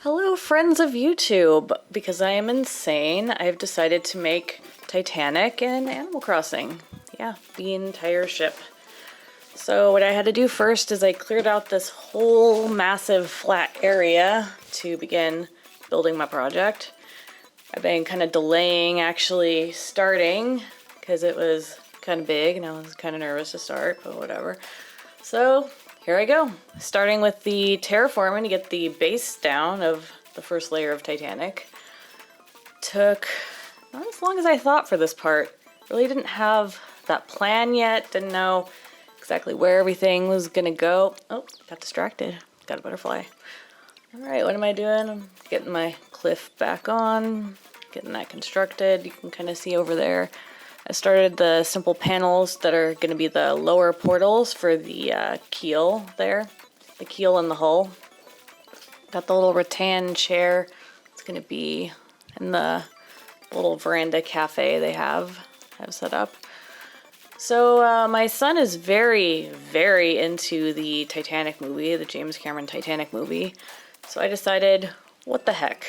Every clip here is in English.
Hello, friends of YouTube. Because I am insane, I've decided to make Titanic and Animal Crossing. Yeah, the entire ship. So what I had to do first is I cleared out this whole massive flat area to begin building my project. I've been kind of delaying actually starting because it was kind of big and I was kind of nervous to start, but whatever. So here I go, starting with the terraforming to get the base down of the first layer of Titanic. Took not as long as I thought for this part. Really didn't have that plan yet, didn't know exactly where everything was gonna go. Oh, got distracted, got a butterfly. All right, what am I doing? I'm getting my cliff back on, getting that constructed. You can kind of see over there I started the simple panels that are going to be the lower portals for the keel there, the keel and the hull. Got the little rattan chair. It's going to be in the little veranda cafe they have set up. So my son is very, very into the Titanic movie, the James Cameron Titanic movie. So I decided, what the heck?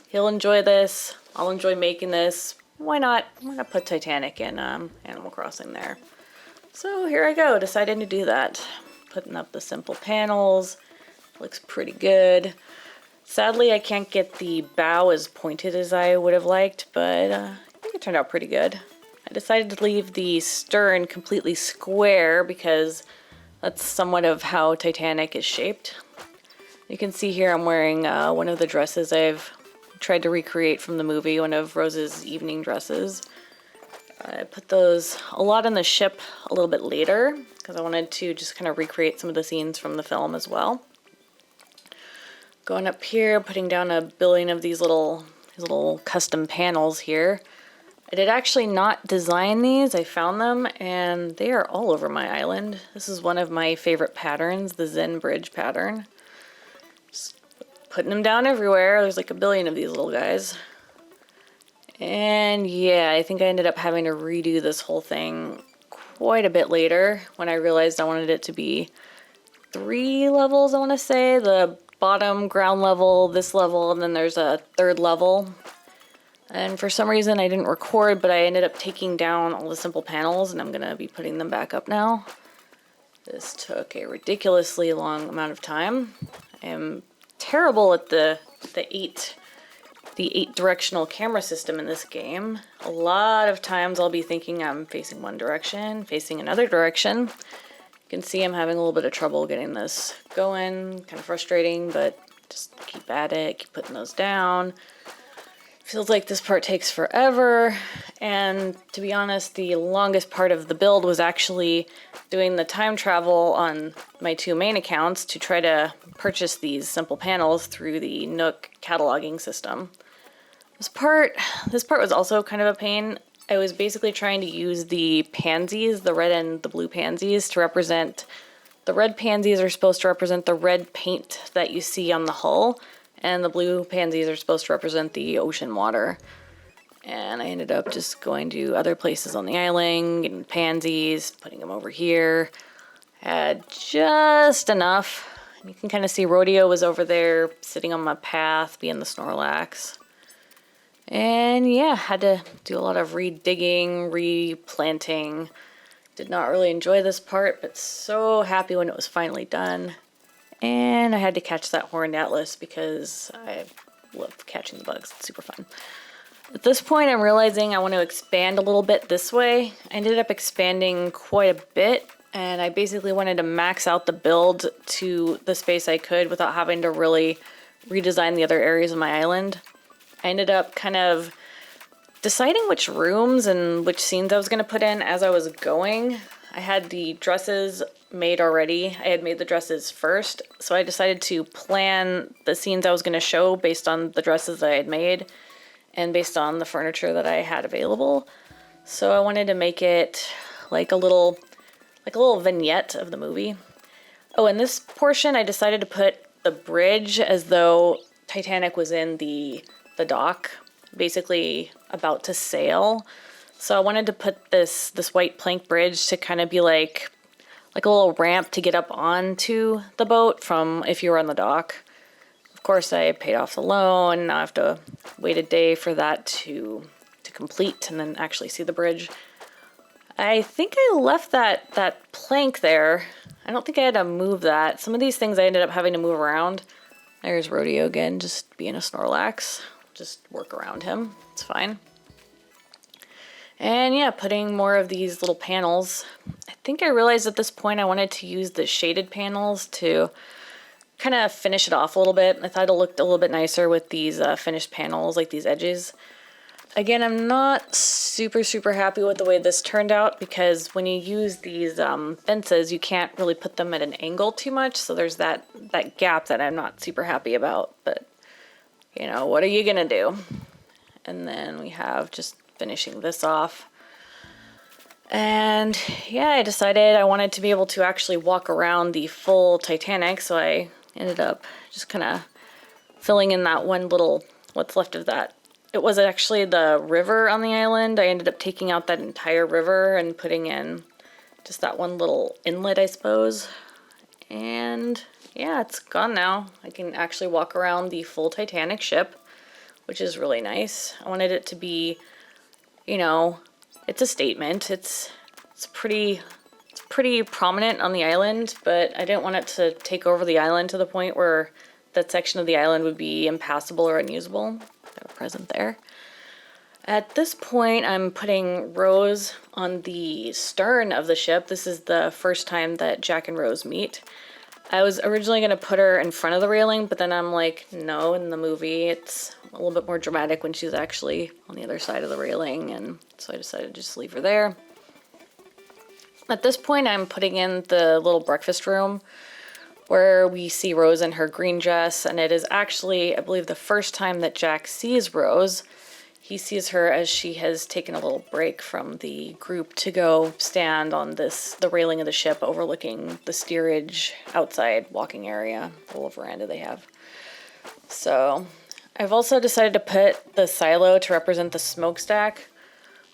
He'll enjoy this. I'll enjoy making this. Why not put Titanic in Animal Crossing there? So here I go, deciding to do that. Putting up the simple panels. Looks pretty good. Sadly, I can't get the bow as pointed as I would have liked, but I think it turned out pretty good. I decided to leave the stern completely square because that's somewhat of how Titanic is shaped. You can see here I'm wearing one of the dresses I've tried to recreate from the movie, one of Rose's evening dresses. I put those a lot in the ship a little bit later because I wanted to just kind of recreate some of the scenes from the film as well. Going up here, putting down a billion of these little custom panels here. I did actually not design these, I found them and they are all over my island. This is one of my favorite patterns, the Zen Bridge pattern. Putting them down everywhere. There's like a billion of these little guys. And yeah, I think I ended up having to redo this whole thing quite a bit later when I realized I wanted it to be 3 levels, I want to say. The bottom, ground level, this level, and then there's a 3rd level. And for some reason I didn't record, but I ended up taking down all the simple panels and I'm going to be putting them back up now. This took a ridiculously long amount of time. I am terrible at the 8 directional camera system in this game. A lot of times I'll be thinking I'm facing one direction, facing another direction. You can see I'm having a little bit of trouble getting this going, kind of frustrating, but just keep at it, keep putting those down. Feels like this part takes forever, and to be honest, the longest part of the build was actually doing the time travel on my 2 main accounts to try to purchase these simple panels through the Nook cataloging system. This part was also kind of a pain. I was basically trying to use the pansies, the red and the blue pansies, to represent, the red pansies are supposed to represent the red paint that you see on the hull, and the blue pansies are supposed to represent the ocean water. And I ended up just going to other places on the island, getting pansies, putting them over here. Had just enough. You can kind of see Rodeo was over there, sitting on my path, being the Snorlax. And yeah, had to do a lot of redigging, replanting. Did not really enjoy this part, but so happy when it was finally done. And I had to catch that horned atlas because I love catching the bugs. It's super fun. At this point, I'm realizing I want to expand a little bit this way. I ended up expanding quite a bit, and I basically wanted to max out the build to the space I could without having to really redesign the other areas of my island. I ended up kind of deciding which rooms and which scenes I was going to put in as I was going. I had the dresses made already. I had made the dresses first, so I decided to plan the scenes I was going to show based on the dresses that I had made and based on the furniture that I had available. So I wanted to make it like a little vignette of the movie. Oh, in this portion I decided to put the bridge as though Titanic was in the dock, basically about to sail. So I wanted to put this white plank bridge to kind of be like a little ramp to get up onto the boat from if you were on the dock. Of course, I paid off the loan. Now I have to wait a day for that to complete and then actually see the bridge. I think I left that plank there. I don't think I had to move that. Some of these things I ended up having to move around. There's Rodeo again, just being a Snorlax. Just work around him. It's fine. And yeah, putting more of these little panels. I think I realized at this point I wanted to use the shaded panels to kind of finish it off a little bit. I thought it looked a little bit nicer with these finished panels, like these edges. Again, I'm not super happy with the way this turned out because when you use these fences, you can't really put them at an angle too much. So there's that gap that I'm not super happy about. But, you know, what are you going to do? And then we have just finishing this off. And yeah, I decided I wanted to be able to actually walk around the full Titanic. So I ended up just kind of filling in that one little, what's left of that. It was actually the river on the island. I ended up taking out that entire river and putting in just that one little inlet, I suppose. And yeah, it's gone now. I can actually walk around the full Titanic ship, which is really nice. I wanted it to be, you know, it's a statement. It's pretty prominent on the island, but I didn't want it to take over the island to the point where that section of the island would be impassable or unusable. They're present there. At this point, I'm putting Rose on the stern of the ship. This is the first time that Jack and Rose meet. I was originally going to put her in front of the railing, but then I'm like, no, in the movie it's a little bit more dramatic when she's actually on the other side of the railing, and so I decided to just leave her there. At this point, I'm putting in the little breakfast room where we see Rose in her green dress, and it is actually, I believe, the first time that Jack sees Rose. He sees her as she has taken a little break from the group to go stand on the railing of the ship overlooking the steerage outside walking area, the little veranda they have. So I've also decided to put the silo to represent the smokestack.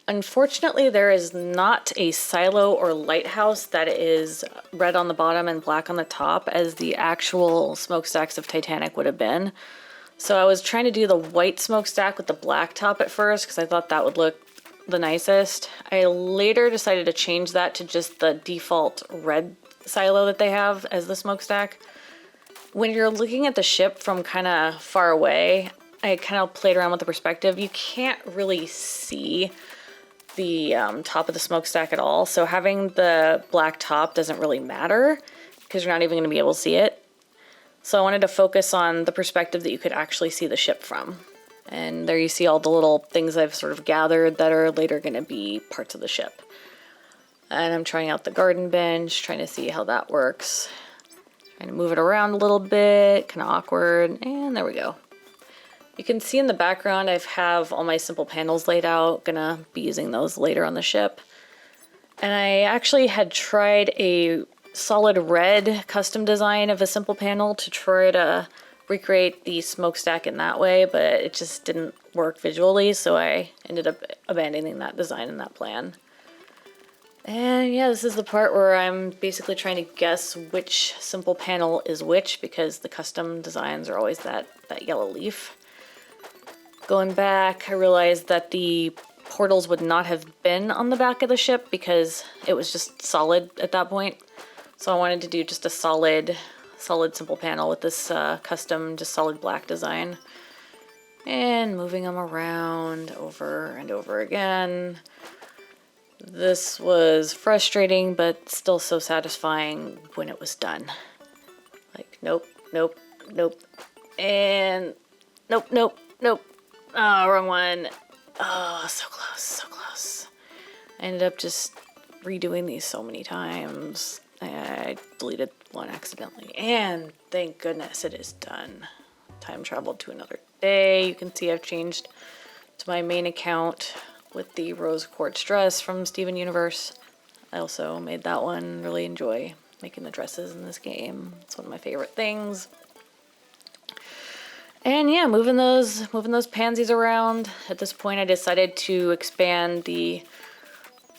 Unfortunately, there is not a silo or lighthouse that is red on the bottom and black on the top as the actual smokestacks of Titanic would have been. So I was trying to do the white smokestack with the black top at first because I thought that would look the nicest. I later decided to change that to just the default red silo that they have as the smokestack. When you're looking at the ship from kind of far away, I kind of played around with the perspective. You can't really see the top of the smokestack at all, so having the black top doesn't really matter because you're not even going to be able to see it. So I wanted to focus on the perspective that you could actually see the ship from. And there you see all the little things I've sort of gathered that are later going to be parts of the ship. And I'm trying out the garden bench, trying to see how that works. Trying to move it around a little bit, kind of awkward, and there we go. You can see in the background I have all my simple panels laid out. Gonna be using those later on the ship. And I actually had tried a solid red custom design of a simple panel to try to recreate the smokestack in that way, but it just didn't work visually, so I ended up abandoning that design and that plan. And yeah, this is the part where I'm basically trying to guess which simple panel is which because the custom designs are always that yellow leaf. Going back, I realized that the portals would not have been on the back of the ship because it was just solid at that point. So I wanted to do just a solid simple panel with this custom, just solid black design. And moving them around over and over again. This was frustrating, but still so satisfying when it was done. Like, nope, nope, nope, and nope, nope, nope. Oh, wrong one. Oh, so close, so close. I ended up just redoing these so many times. I deleted one accidentally, and thank goodness it is done. Time traveled to another day. You can see I've changed to my main account with the rose quartz dress from Steven Universe. I also made that one. Really enjoy making the dresses in this game. It's one of my favorite things. And yeah, moving those pansies around. At this point, I decided to expand the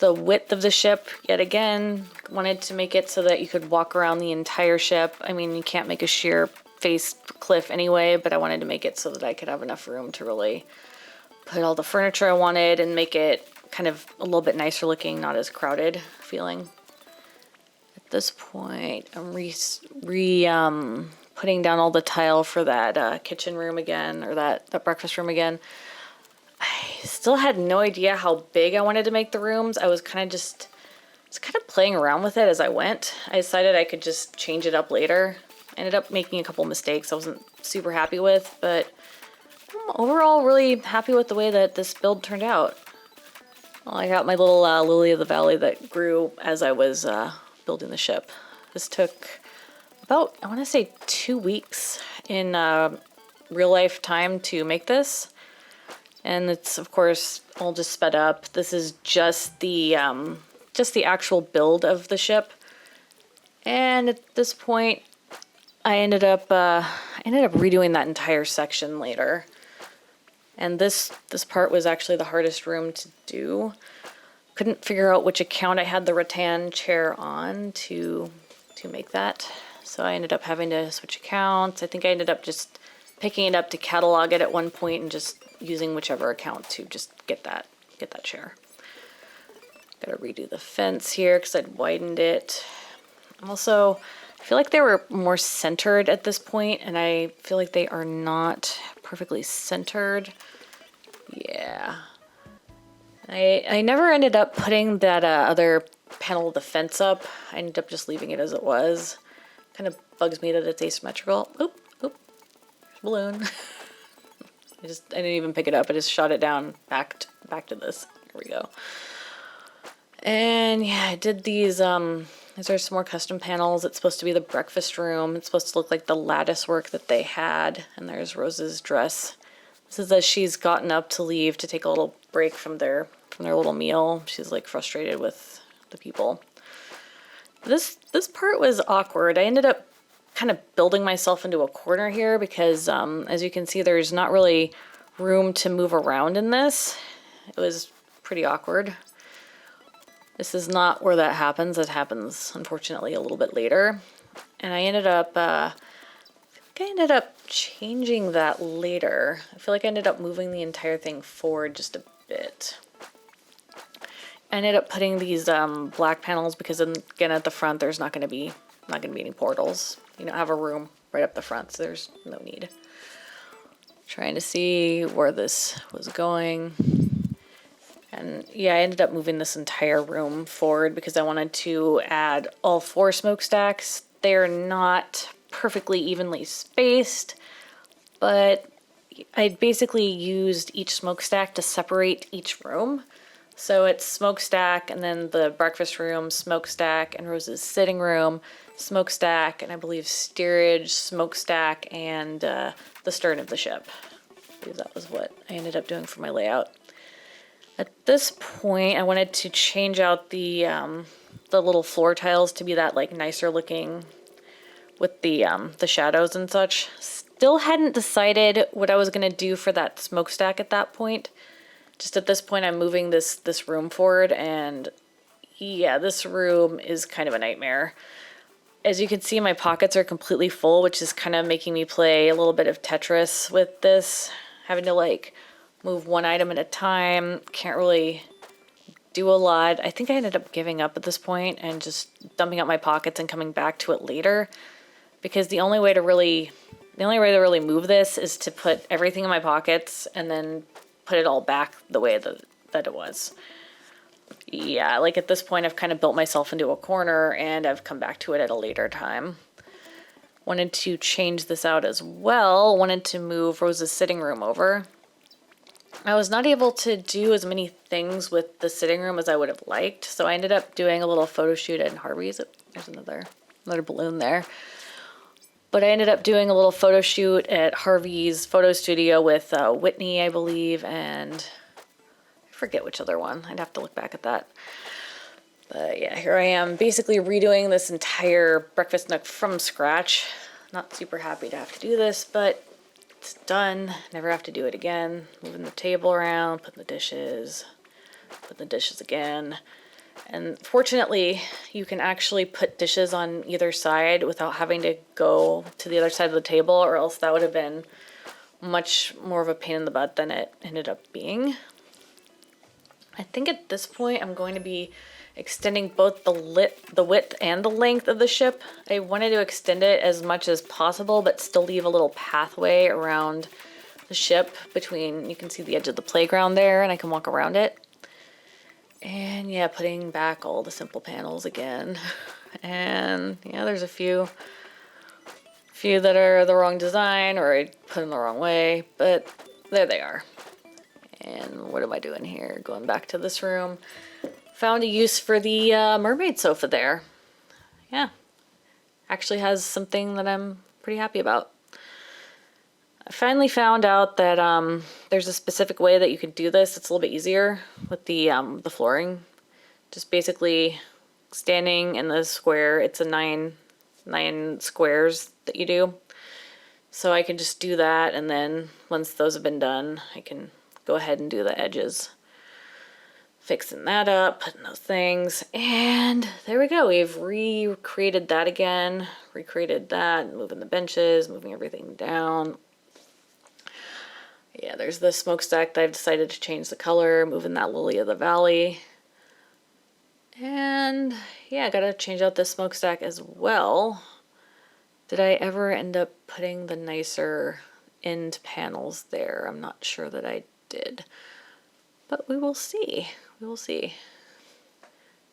width of the ship yet again. Wanted to make it so that you could walk around the entire ship. I mean, you can't make a sheer face cliff anyway, but I wanted to make it so that I could have enough room to really put all the furniture I wanted and make it kind of a little bit nicer looking, not as crowded feeling. At this point, I'm putting down all the tile for that kitchen room again, or that breakfast room again. I still had no idea how big I wanted to make the rooms. I was kind of playing around with it as I went. I decided I could just change it up later. I ended up making a couple mistakes I wasn't super happy with, but I'm overall really happy with the way that this build turned out. Well, I got my little lily of the valley that grew as I was building the ship. This took about, I want to say, 2 weeks in real life time to make this. And it's, of course, all just sped up. This is just the actual build of the ship. And at this point, I ended up redoing that entire section later. And this part was actually the hardest room to do. Couldn't figure out which account I had the rattan chair on to make that. So I ended up having to switch accounts. I think I ended up just picking it up to catalog it at one point and just using whichever account to just get that chair. Gotta redo the fence here because I'd widened it. Also, I feel like they were more centered at this point, and I feel like they are not perfectly centered. Yeah. I never ended up putting that other panel of the fence up. I ended up just leaving it as it was. Kind of bugs me that it's asymmetrical. Oop, balloon. I didn't even pick it up. I just shot it down back to this. Here we go. And yeah, I did these are some more custom panels. It's supposed to be the breakfast room. It's supposed to look like the lattice work that they had. And there's Rose's dress. This is as she's gotten up to leave to take a little break from their little meal. She's like frustrated with the people. This part was awkward. I ended up kind of building myself into a corner here because as you can see, there's not really room to move around in this. It was pretty awkward. This is not where that happens. It happens, unfortunately, a little bit later. And I ended up changing that later. I feel like I ended up moving the entire thing forward just a bit. I ended up putting these black panels because again at the front there's not going to be any portals. You don't have a room right up the front, so there's no need. Trying to see where this was going. And yeah, I ended up moving this entire room forward because I wanted to add all 4 smokestacks. They're not perfectly evenly spaced, but I basically used each smokestack to separate each room. So it's smokestack and then the breakfast room, smokestack, and Rose's sitting room, smokestack, and I believe steerage, smokestack, and the stern of the ship. I believe that was what I ended up doing for my layout. At this point, I wanted to change out the little floor tiles to be that like nicer looking with the shadows and such. Still hadn't decided what I was gonna do for that smokestack at that point. Just at this point, I'm moving this room forward, and yeah, this room is kind of a nightmare. As you can see, my pockets are completely full, which is kind of making me play a little bit of Tetris with this. Having to like move one item at a time. Can't really do a lot. I think I ended up giving up at this point and just dumping out my pockets and coming back to it later. Because the only way to really move this is to put everything in my pockets and then put it all back the way that it was. Yeah, like at this point I've kind of built myself into a corner and I've come back to it at a later time. Wanted to change this out as well. Wanted to move Rose's sitting room over. I was not able to do as many things with the sitting room as I would have liked, so I ended up doing a little photo shoot at Harvey's. There's another balloon there. But I ended up doing a little photo shoot at Harvey's photo studio with Whitney, I believe, and I forget which other one. I'd have to look back at that. But yeah, here I am basically redoing this entire breakfast nook from scratch. Not super happy to have to do this, but it's done. Never have to do it again. Moving the table around, putting the dishes again. And fortunately, you can actually put dishes on either side without having to go to the other side of the table, or else that would have been much more of a pain in the butt than it ended up being. I think at this point I'm going to be extending both the width and the length of the ship. I wanted to extend it as much as possible, but still leave a little pathway around the ship between, you can see the edge of the playground there, and I can walk around it. And yeah, putting back all the simple panels again. And yeah, there's a few that are the wrong design, or I put them the wrong way, but there they are. And what am I doing here? Going back to this room. Found a use for the mermaid sofa there. Yeah, actually has something that I'm pretty happy about. I finally found out that there's a specific way that you could do this. It's a little bit easier with the flooring. Just basically standing in the square. It's a nine squares that you do. So I can just do that, and then once those have been done, I can go ahead and do the edges. Fixing that up, putting those things, and there we go. We've recreated that again. Recreated that, moving the benches, moving everything down. Yeah, there's the smokestack that I've decided to change the color, moving that Lily of the Valley. And yeah, I gotta change out this smokestack as well. Did I ever end up putting the nicer end panels there? I'm not sure that I did, but we will see. We will see.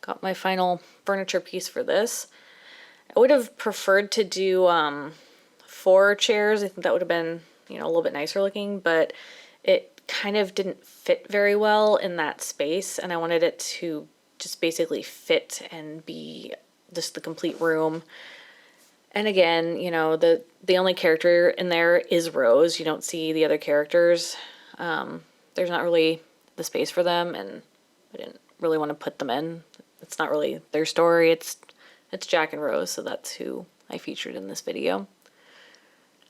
Got my final furniture piece for this. I would have preferred to do 4 chairs. I think that would have been, a little bit nicer looking, but it kind of didn't fit very well in that space, and I wanted it to just basically fit and be just the complete room. And again, the only character in there is Rose. You don't see the other characters. There's not really the space for them, and I didn't really want to put them in. It's not really their story. It's Jack and Rose, so that's who I featured in this video.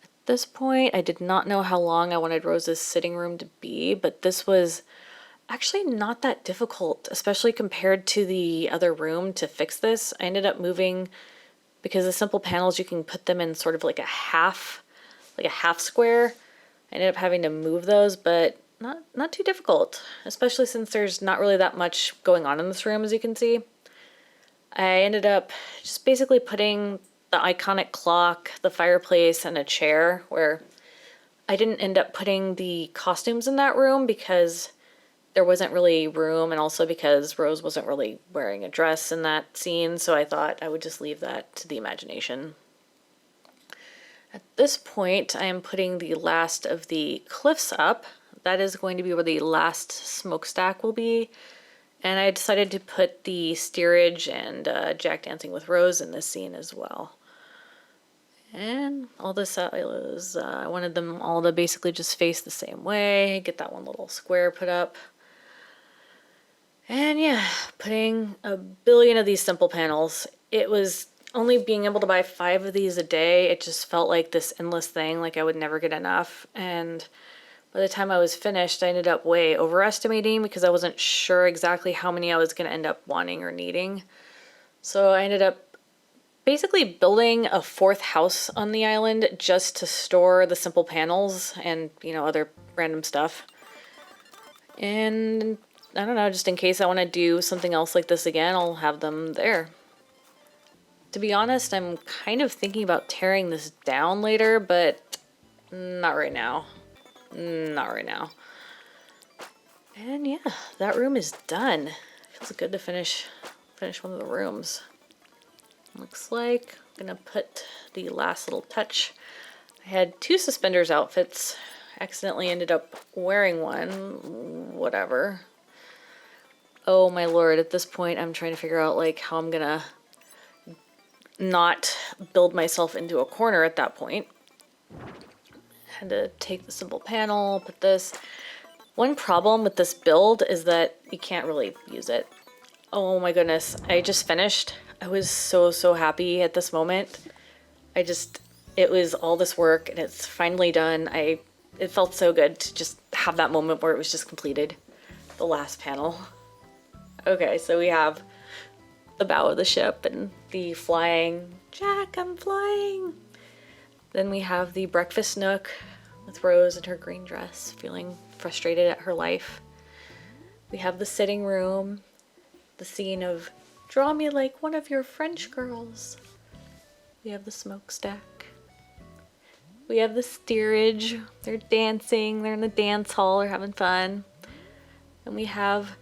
At this point, I did not know how long I wanted Rose's sitting room to be, but this was actually not that difficult, especially compared to the other room to fix this. I ended up moving, because the simple panels, you can put them in sort of like a half square. I ended up having to move those, but not too difficult, especially since there's not really that much going on in this room, as you can see. I ended up just basically putting the iconic clock, the fireplace, and a chair, where I didn't end up putting the costumes in that room because there wasn't really room, and also because Rose wasn't really wearing a dress in that scene, so I thought I would just leave that to the imagination. At this point, I am putting the last of the cliffs up. That is going to be where the last smokestack will be. And I decided to put the steerage and Jack dancing with Rose in this scene as well. And all this was, I wanted them all to basically just face the same way, get that one little square put up. And yeah, putting a billion of these simple panels. It was only being able to buy 5 of these a day. It just felt like this endless thing, like I would never get enough. And by the time I was finished, I ended up way overestimating because I wasn't sure exactly how many I was going to end up wanting or needing. So I ended up basically building a 4th house on the island just to store the simple panels and, other random stuff. And I don't know, just in case I want to do something else like this again, I'll have them there. To be honest, I'm kind of thinking about tearing this down later, but not right now. Not right now. And yeah, that room is done. Feels good to finish one of the rooms. Looks like I'm gonna put the last little touch. I had 2 suspenders outfits. Accidentally ended up wearing one. Whatever. Oh my lord, at this point I'm trying to figure out how I'm gonna not build myself into a corner at that point. Had to take the simple panel, put this. One problem with this build is that you can't really use it. Oh my goodness, I just finished. I was so happy at this moment. It was all this work and it's finally done. It felt so good to just have that moment where it was just completed. The last panel. Okay, so we have the bow of the ship and the flying, Jack, I'm flying. Then we have the breakfast nook with Rose in her green dress, feeling frustrated at her life. We have the sitting room, the scene of draw me like one of your French girls. We have the smokestack. We have the steerage. They're dancing. They're in the dance hall. They're having fun. And we have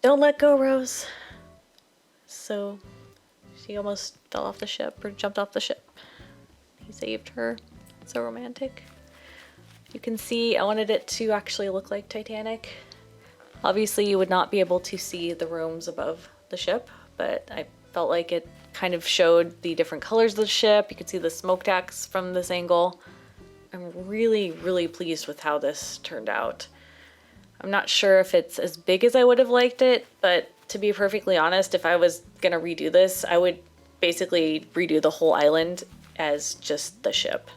don't let go, Rose. So she almost fell off the ship or jumped off the ship. He saved her. So romantic. You can see I wanted it to actually look like Titanic. Obviously you would not be able to see the rooms above the ship, but I felt like it kind of showed the different colors of the ship. You could see the smokestacks from this angle. I'm really, really pleased with how this turned out. I'm not sure if it's as big as I would have liked it, but to be perfectly honest, if I was gonna redo this, I would basically redo the whole island as just the ship.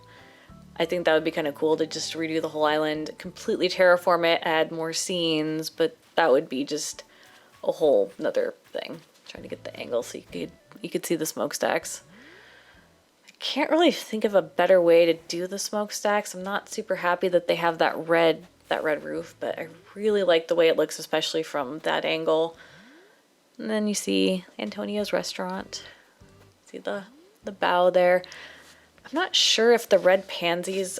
I think that would be kind of cool to just redo the whole island, completely terraform it, add more scenes, but that would be just a whole nother thing. I'm trying to get the angle so you could see the smokestacks. I can't really think of a better way to do the smokestacks. I'm not super happy that they have that red roof, but I really like the way it looks, especially from that angle. And then you see Antonio's restaurant. See the bow there. I'm not sure if the red pansies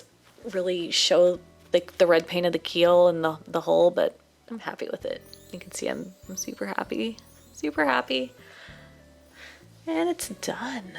really show like the red paint of the keel and the hull, but I'm happy with it. You can see I'm super happy. Super happy. And it's done.